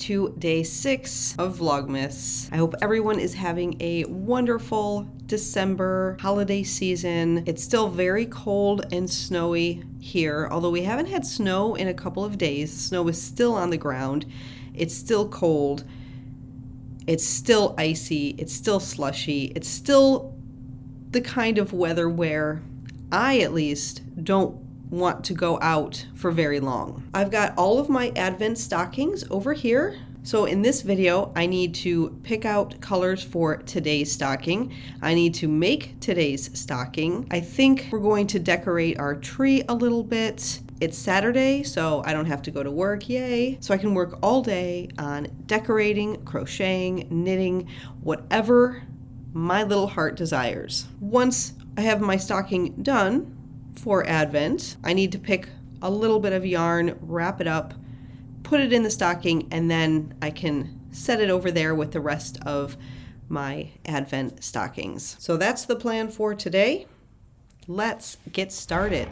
to day 6 of Vlogmas. I hope everyone is having a wonderful December holiday season. It's still very cold and snowy here, although we haven't had snow in a couple of days. Snow is still on the ground. It's still cold. It's still icy. It's still slushy. It's still the kind of weather where I, at least, don't want to go out for very long. I've got all of my Advent stockings over here. So in this video, I need to pick out colors for today's stocking. I need to make today's stocking. I think we're going to decorate our tree a little bit. It's Saturday, so I don't have to go to work, yay. So I can work all day on decorating, crocheting, knitting, whatever my little heart desires. Once I have my stocking done for Advent, I need to pick a little bit of yarn, wrap it up, put it in the stocking, and then I can set it over there with the rest of my Advent stockings. So that's the plan for today. Let's get started.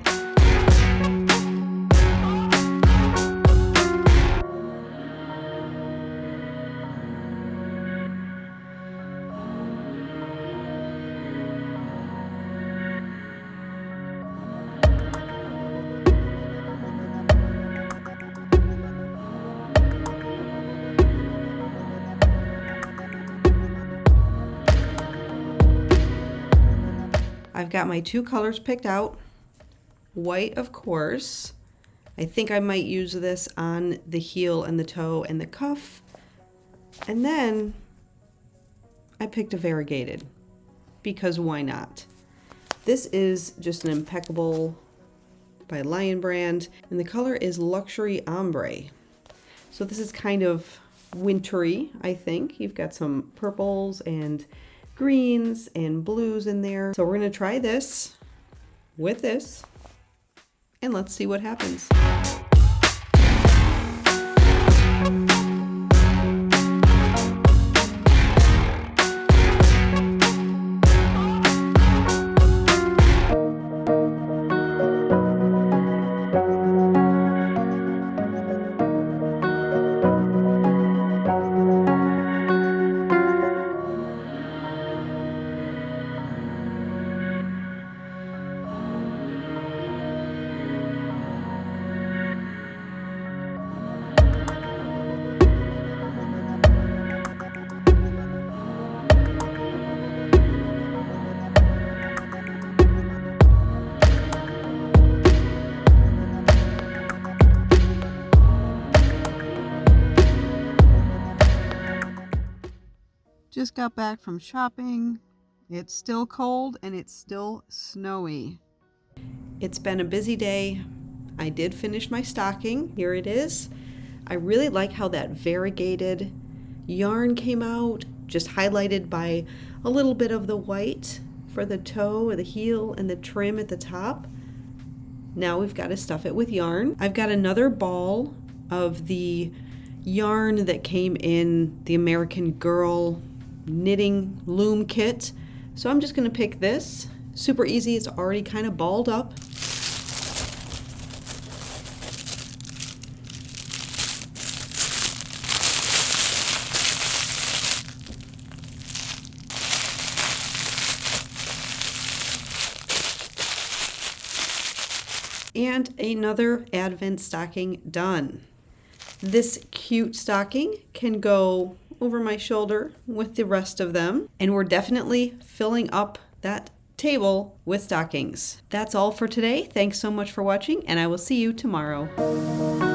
I've got my 2 colors picked out. White, of course. I think I might use this on the heel and the toe and the cuff. And then I picked a variegated because why not? This is just an Impeccable by Lion Brand, and the color is Luxury Ombre. So this is kind of wintry, I think. You've got some purples and greens and blues in there. So we're going to try this with this and let's see what happens. Just got back from shopping. It's still cold and it's still snowy. It's been a busy day. I did finish my stocking. Here it is. I really like how that variegated yarn came out, just highlighted by a little bit of the white for the toe or the heel and the trim at the top. Now we've got to stuff it with yarn. I've got another ball of the yarn that came in the American Girl knitting loom kit. So I'm just going to pick this. Super easy. It's already kind of balled up. And another Advent stocking done. This cute stocking can go over my shoulder with the rest of them, and we're definitely filling up that table with stockings. That's all for today. Thanks so much for watching, and I will see you tomorrow.